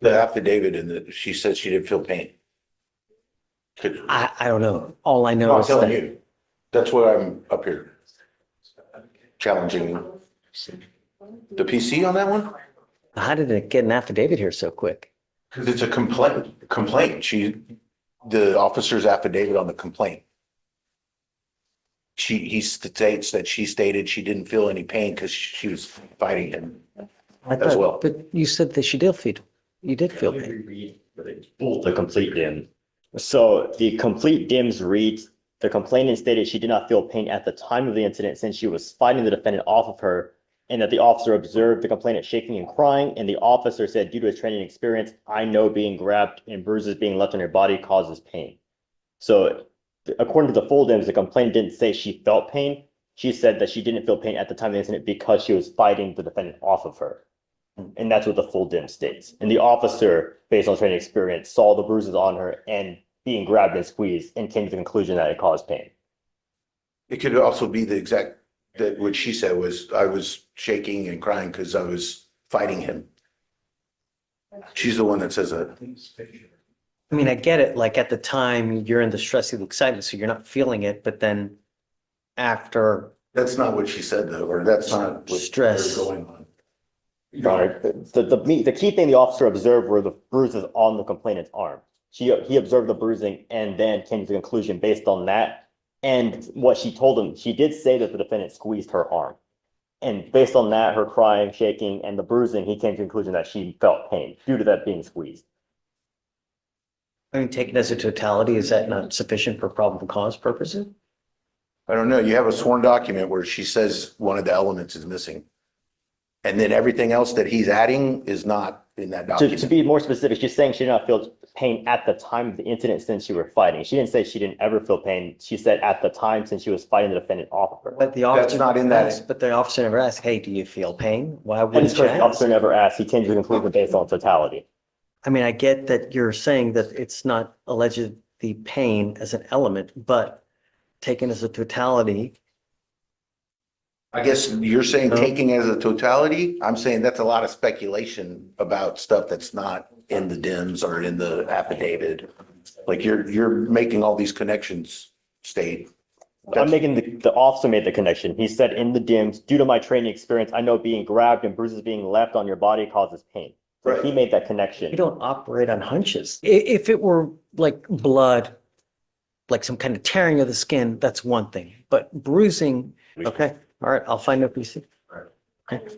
The affidavit and she said she didn't feel pain. I don't know. All I know No, I'm is telling that you. That's why I'm up here challenging the PC on that one. how did it get an affidavit here so quick? Because it's a complaint. The officer's affidavit on the complaint. He states that she stated she didn't feel any pain because she was fighting him as well. But you said that you did feel pain. Read the complete dim. So the complete dims reads, the complainant stated she did not feel pain at the time of the incident since she was fighting the defendant off of her, and that the officer observed the complainant shaking and crying, and the officer said, due to his training experience, I know being grabbed and bruises being left on your body causes pain. So according to the full dims, the complainant didn't say she felt pain. She said that she didn't feel pain at the time of the incident because she was fighting the defendant off of her. And that's what the full dim states. And the officer, based on training experience, saw the bruises on her and being grabbed and squeezed and came to the conclusion that it caused pain. It could also be the exact, that what she said was, I was shaking and crying because I was fighting him. She's the one that says that. I mean, I get it. Like at the time, you're in the stress of the excitement, so you're not feeling it. But then after That's not what she said though, or that's not what Stress. they're going on. The key thing the officer observed were the bruises on the complainant's arm. He observed the bruising and then came to the conclusion based on that. And what she told him, she did say that the defendant squeezed her arm. And based on that, her crying, shaking, and the bruising, he came to the conclusion that she felt pain due to that being squeezed. I mean, taken as a totality, is that not sufficient for probable cause purposes? I don't know. You have a sworn document where she says one of the elements is missing. And then everything else that he's adding is not in that To document. be more specific, she's saying she did not feel pain at the time of the incident since you were fighting. She didn't say she didn't ever feel pain. She said at the time since she was fighting the defendant off of her. But the officer not in that. asked, but the officer never asked, hey, do you feel pain? Why And wouldn't you because the ask? officer never asked, he came to the conclusion based on totality. I mean, I get that you're saying that it's not alleged the pain as an element, but taken as a totality. I guess you're saying No. taking as a totality. I'm saying that's a lot of speculation about stuff that's not in the DIMS or in the affidavit. Like you're making all these connections state. I'm making the officer made the connection. He said in the DIMS, due to my training experience, I know being grabbed and bruises being left on your body causes pain. So Right. he made that connection. We don't operate on hunches. If it were like blood, like some kind of tearing of the skin, that's one thing. But bruising, okay, all right, I'll find a PC. Okay.